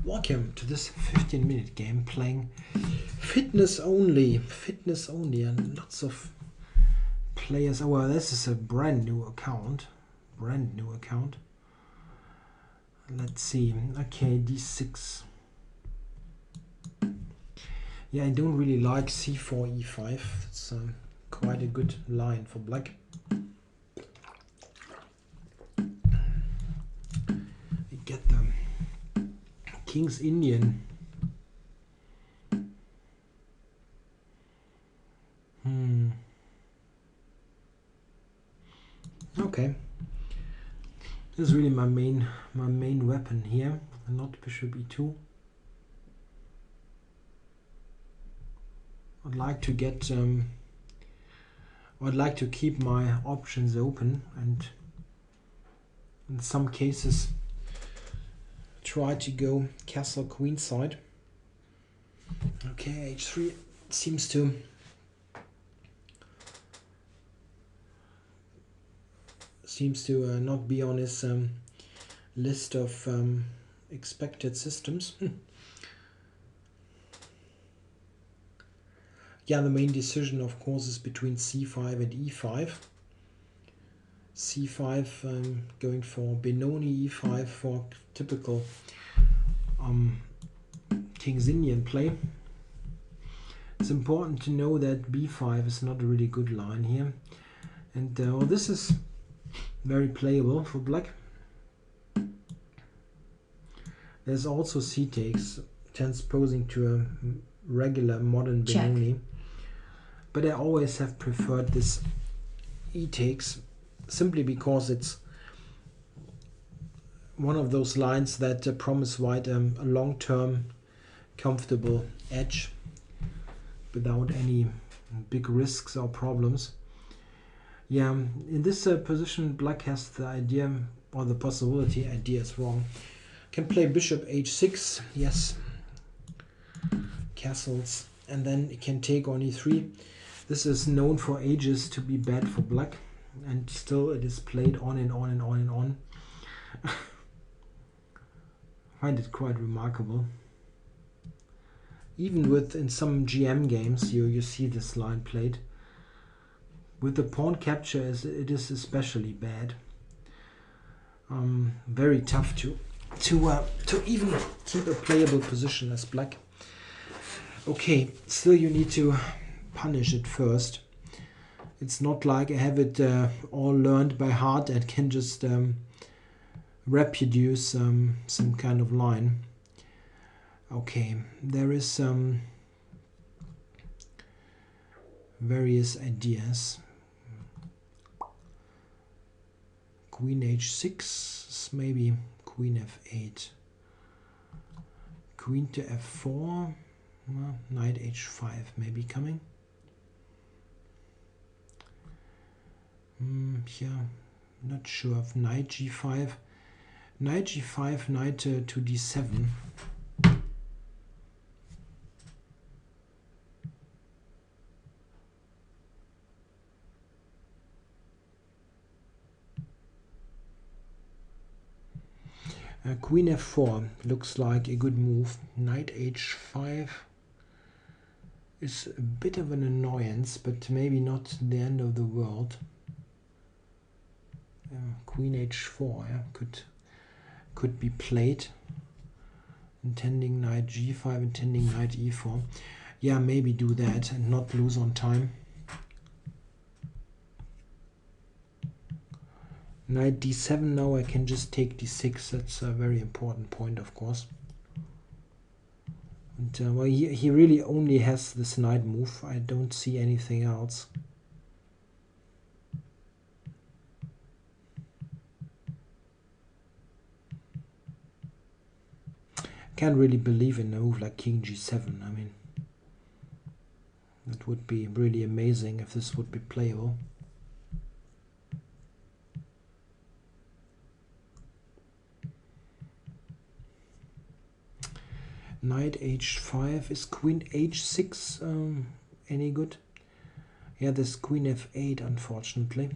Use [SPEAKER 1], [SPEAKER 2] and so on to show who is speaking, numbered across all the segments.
[SPEAKER 1] Welcome to this 15-minute game playing fitness only, and lots of players. Oh, well, this is a brand new account. Let's see. Okay, d6. Yeah, I don't really like c4, e5. It's quite a good line for black. We get the King's Indian. Okay. This is really my main weapon here, not bishop e2. I'd like to get I'd like to keep my options open and in some cases try to go castle queenside. Okay, h3 seems to not be on his list of expected systems. Yeah, the main decision of course is between c5 and e5. c5 going for Benoni, e5 for typical King's Indian play. It's important to know that b5 is not a really good line here, and well, this is very playable for black. There's also c takes, transposing to a regular modern Benoni, but I always have preferred this e takes simply because it's one of those lines that promise white a long-term comfortable edge without any big risks or problems. Yeah, in this position black has the idea, or the possibility, idea is wrong, can play bishop h6, yes, castles, and then it can take on e3. This is known for ages to be bad for black, and still it is played on and on and on and on. I find it quite remarkable. Even in some GM games you see this line played. With the pawn capture it is especially bad. Very tough to even keep a playable position as black. Okay, still you need to punish it first. It's not like I have it all learned by heart and can just reproduce some kind of line. Okay, there is various ideas. Queen h6, maybe queen f8, queen to f4, knight h5 maybe coming. Yeah, not sure of knight g5, knight g5, knight to d7. Queen f4 looks like a good move. Knight h5 is a bit of an annoyance, but maybe not the end of the world. Queen h4, yeah, could be played. Intending knight g5, intending knight e4. Yeah, maybe do that and not lose on time. Knight d7, now I can just take d6. That's a very important point, of course. And well, he really only has this knight move. I don't see anything else. Can't really believe in a move like king g7. I mean, it would be really amazing if this would be playable. Knight h5, is queen h6 any good? Yeah, there's queen f8 unfortunately.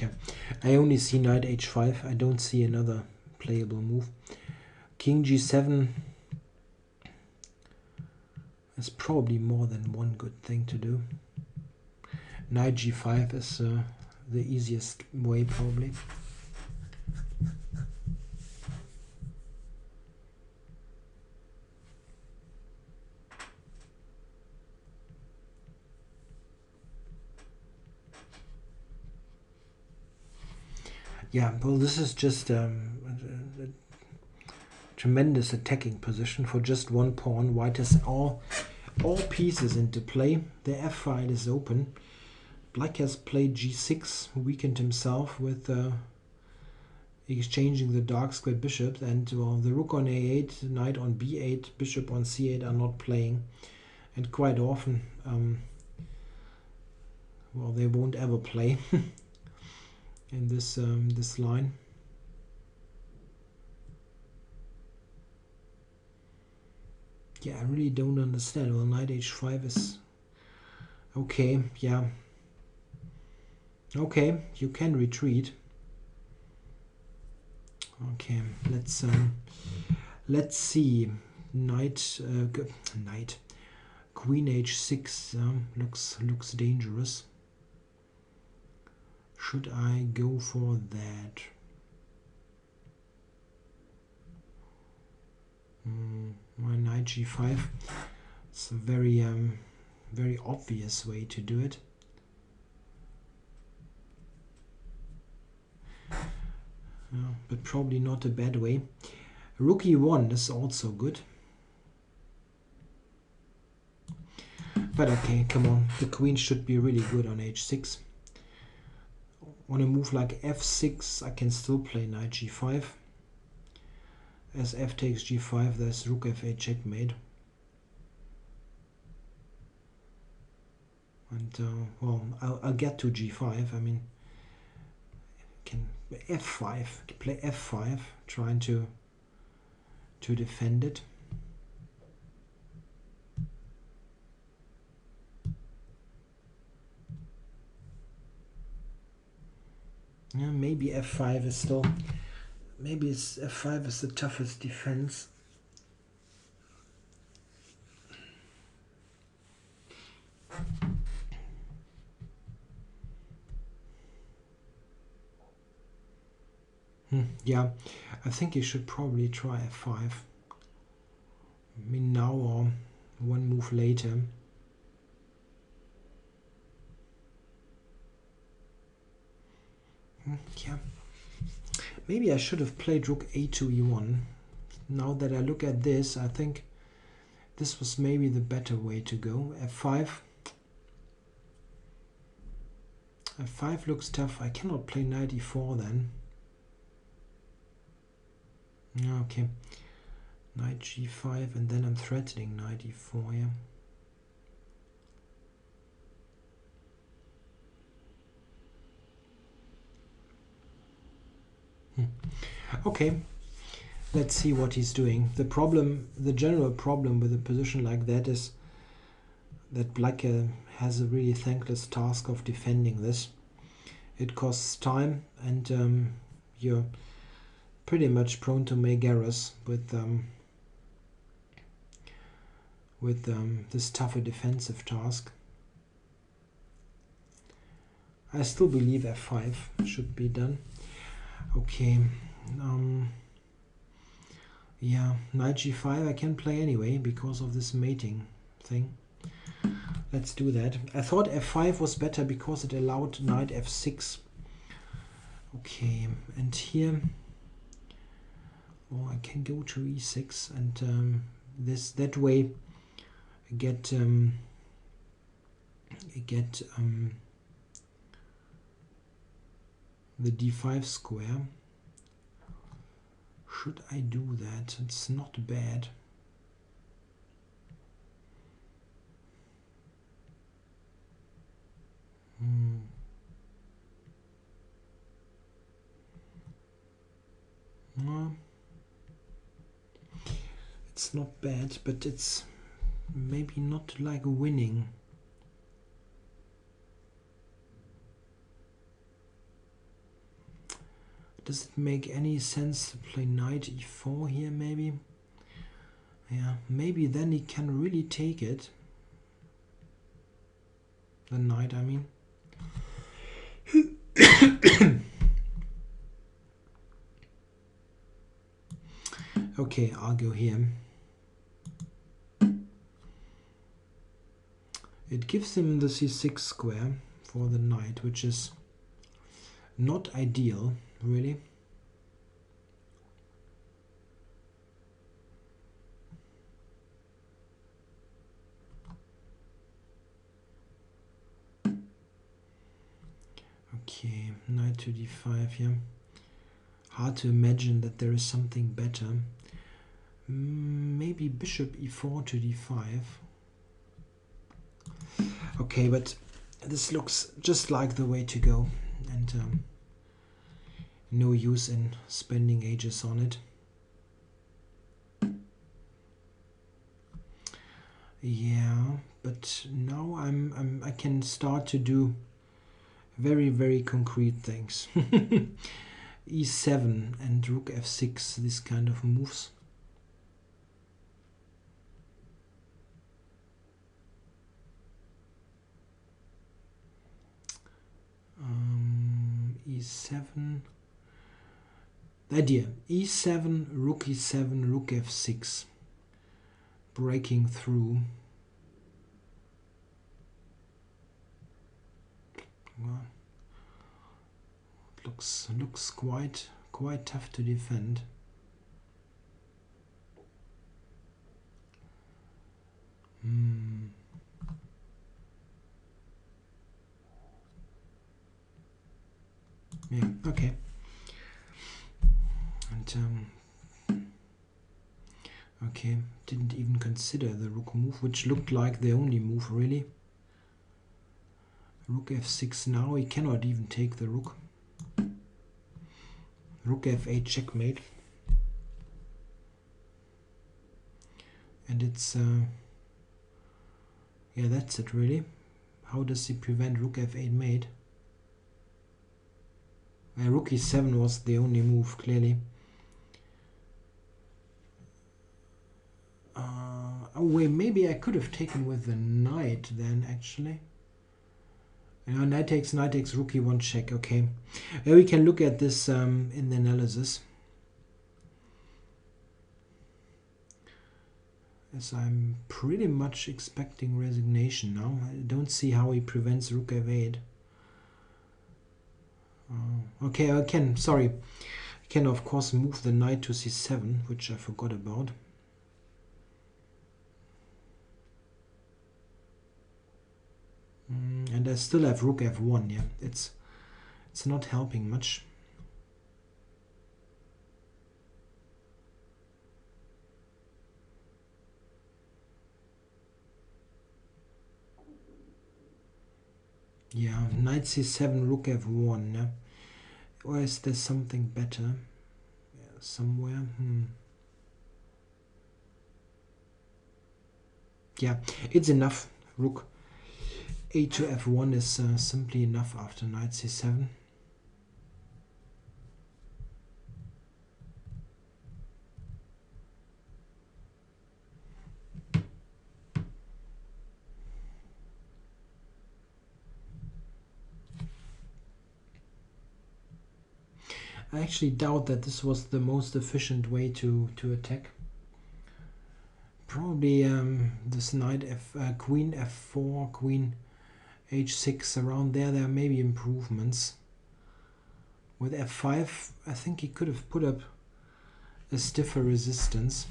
[SPEAKER 1] Okay, I only see knight h5. I don't see another playable move. King g7 is probably more than one good thing to do. Knight g5 is the easiest way, probably. Yeah, well, this is just a tremendous attacking position for just one pawn. White has all pieces into play. The f file is open. Black has played g6, weakened himself with exchanging the dark square bishops, and well, the rook on a8, knight on b8, bishop on c8 are not playing, and quite often, well, they won't ever play in this this line. Yeah, I really don't understand. Well, knight h5 is okay. Yeah, okay, you can retreat. Okay, let's see. Knight queen h6 looks dangerous. Should I go for that? My knight g5. It's a very very obvious way to do it. But probably not a bad way. Rook e1 is also good. But okay, come on. The queen should be really good on h6. On a move like f6, I can still play knight g5. As f takes g5, there's rook f8 checkmate. And well, I'll get to g5. I mean, can f5, play f5, trying to defend it. Yeah, maybe f5 is still, maybe f5 is the toughest defense. Yeah, I think you should probably try f5. I mean, now or one move later. Yeah, maybe I should have played rook a2 e1. Now that I look at this, I think this was maybe the better way to go. f5. f5 looks tough. I cannot play knight e4 then. Okay, knight g5, and then I'm threatening knight e4, yeah. Okay, let's see what he's doing. The problem, the general problem with a position like that is that black has a really thankless task of defending this. It costs time, and you're pretty much prone to make errors with this tougher defensive task. I still believe f5 should be done. Okay, yeah, knight g5 I can play anyway because of this mating thing. Let's do that. I thought f5 was better because it allowed knight f6. Okay, and here, oh, I can go to e6, and that way I get the d5 square. Should I do that? It's not bad. No, it's not bad, but it's maybe not like winning. Does it make any sense to play knight e4 here maybe? Yeah, maybe then he can really take it. The knight, I mean. Okay, I'll go here. It gives him the c6 square for the knight, which is not ideal, really. Okay, knight to d5 here. Hard to imagine that there is something better. Maybe bishop e4 to d5. Okay, but this looks just like the way to go, and no use in spending ages on it. Yeah, but now I can start to do very concrete things. e7 and rook f6, this kind of moves. E7. The idea: e7, rook e7, rook f6, breaking through. Well, it looks quite tough to defend. Yeah, okay. And okay, didn't even consider the rook move, which looked like the only move really. Rook f6 now, he cannot even take the rook. Rook f8 checkmate. And it's yeah, that's it really. How does he prevent rook f8 mate? Rook e7 was the only move, clearly. Oh wait, maybe I could have taken with the knight then, actually. Yeah, knight takes, rook e1 check, okay. We can look at this in the analysis. As I'm pretty much expecting resignation now. I don't see how he prevents rook f8. Okay, I can of course move the knight to c7, which I forgot about. And I still have rook f1, yeah. It's not helping much. Yeah, knight c7, rook f1, yeah. Or is there something better? Yeah, somewhere. Yeah, it's enough. Rook a to f1 is simply enough after knight c7. I actually doubt that this was the most efficient way to attack. Probably this knight queen f4, queen h6, around there may be improvements. With f5, I think he could have put up a stiffer resistance.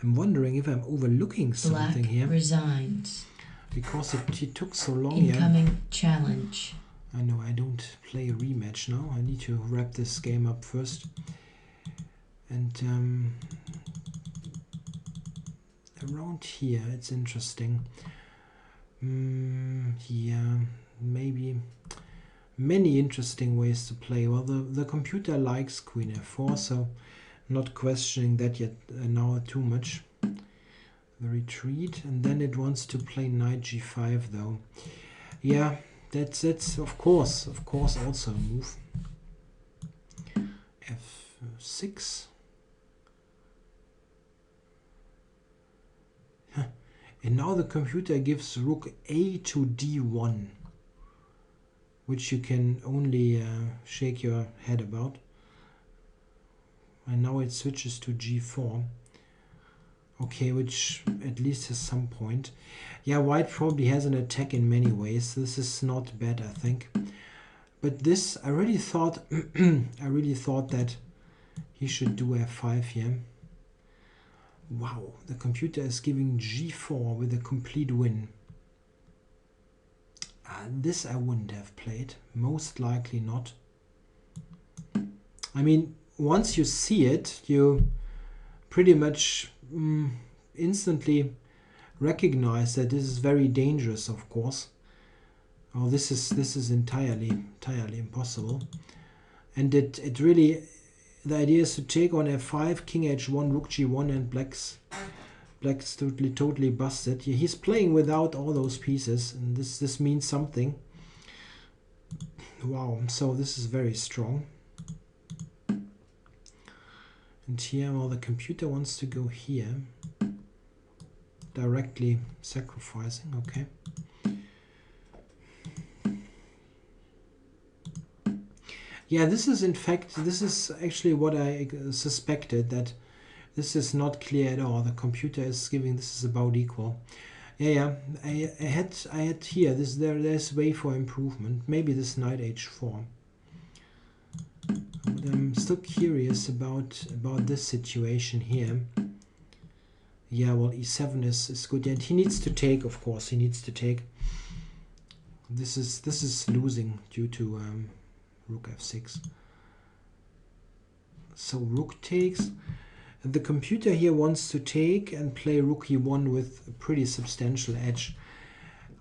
[SPEAKER 1] I'm wondering if I'm overlooking something
[SPEAKER 2] Black
[SPEAKER 1] here.
[SPEAKER 2] Resigns.
[SPEAKER 1] Because it took so long.
[SPEAKER 2] Incoming challenge.
[SPEAKER 1] I know I don't play a rematch now. I need to wrap this game up first. And around here it's interesting. Yeah, maybe many interesting ways to play. Well, the computer likes queen f4, so not questioning that yet now too much. the retreat, and then it wants to play knight g5 though. Yeah, that's of course also a move. f6. And now the computer gives rook a to d1, which you can only shake your head about. And now it switches to g4. Okay, which at least has some point. Yeah, white probably has an attack in many ways. This is not bad, I think. But this, I really thought, that he should do f5 here. Wow, the computer is giving g4 with a complete win. This I wouldn't have played. Most likely not. I mean, once you see it, you pretty much instantly recognize that this is very dangerous, of course. Oh, this is entirely impossible. And it really, the idea is to take on f5, king h1, rook g1, and black's totally busted. He's playing without all those pieces, and this means something. Wow, so this is very strong. And here, well, the computer wants to go here, directly sacrificing. Okay. Yeah, this is actually what I suspected, that this is not clear at all. The computer is giving this is about equal. Yeah. I had here there's way for improvement. Maybe this knight h4. But I'm still curious about this situation here. Yeah, well, e7 is good, and he needs to take, of course. He needs to take. This is losing due to rook f6. So rook takes. The computer here wants to take and play rook e1 with a pretty substantial edge.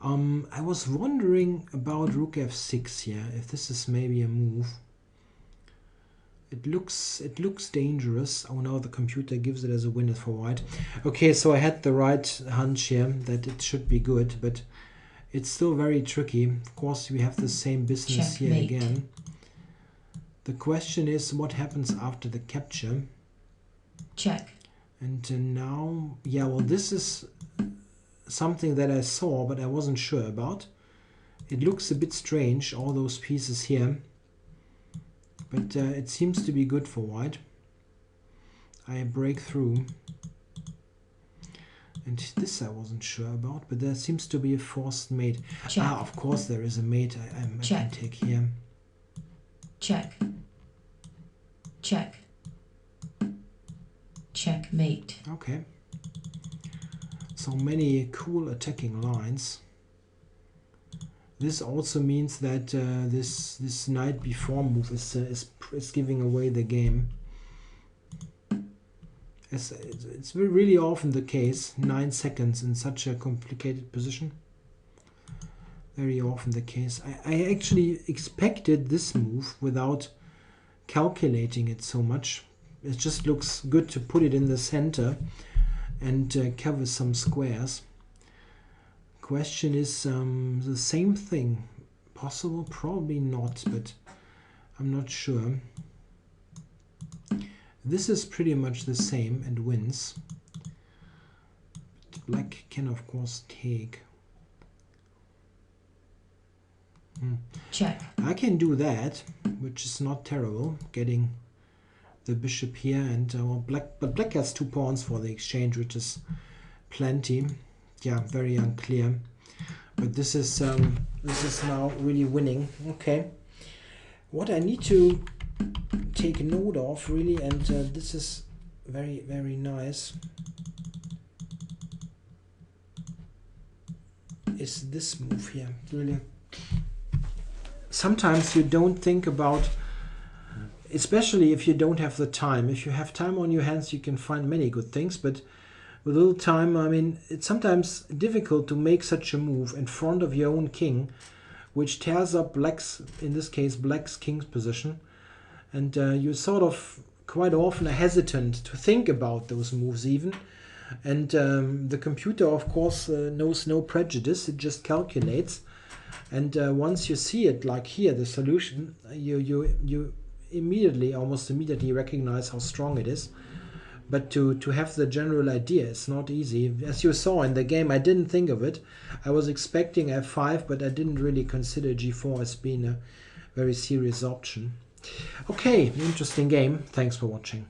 [SPEAKER 1] I was wondering about rook f6 here, if this is maybe a move. It looks dangerous. Oh no, the computer gives it as a winner for white. Okay, so I had the right hunch here that it should be good, but it's still very tricky. Of course, we have the same business here again. The question is, what happens after the capture?
[SPEAKER 2] Check.
[SPEAKER 1] And now, yeah, well, this is something that I saw, but I wasn't sure about. It looks a bit strange, all those pieces here. But it seems to be good for white. I break through. And this I wasn't sure about, but there seems to be a forced mate.
[SPEAKER 2] Check.
[SPEAKER 1] Ah, of course there is a mate I can take here.
[SPEAKER 2] Check. Check. Checkmate.
[SPEAKER 1] Okay. So many cool attacking lines. This also means that this knight b4 move is giving away the game. It's really often the case. 9 seconds in such a complicated position. Very often the case. I actually expected this move without calculating it so much. It just looks good to put it in the center and cover some squares. Question is the same thing possible? Probably not, but I'm not sure. This is pretty much the same and wins. But black can of course take.
[SPEAKER 2] Check.
[SPEAKER 1] I can do that, which is not terrible, getting the bishop here, and black has 2 pawns for the exchange, which is plenty. Yeah, very unclear. But this is now really winning. Okay. What I need to take note of, really, and this is very, very nice, is this move here. Really. Sometimes you don't think about, especially if you don't have the time. If you have time on your hands, you can find many good things, but with a little time, I mean, it's sometimes difficult to make such a move in front of your own king, which tears up black's, in this case, black's king's position. And you sort of quite often are hesitant to think about those moves even. And the computer, of course, knows no prejudice. It just calculates. And once you see it, like here, the solution, you immediately, almost immediately recognize how strong it is. But to have the general idea, it's not easy. As you saw in the game, I didn't think of it. I was expecting f5, but I didn't really consider g4 as being a very serious option. Okay, interesting game. Thanks for watching.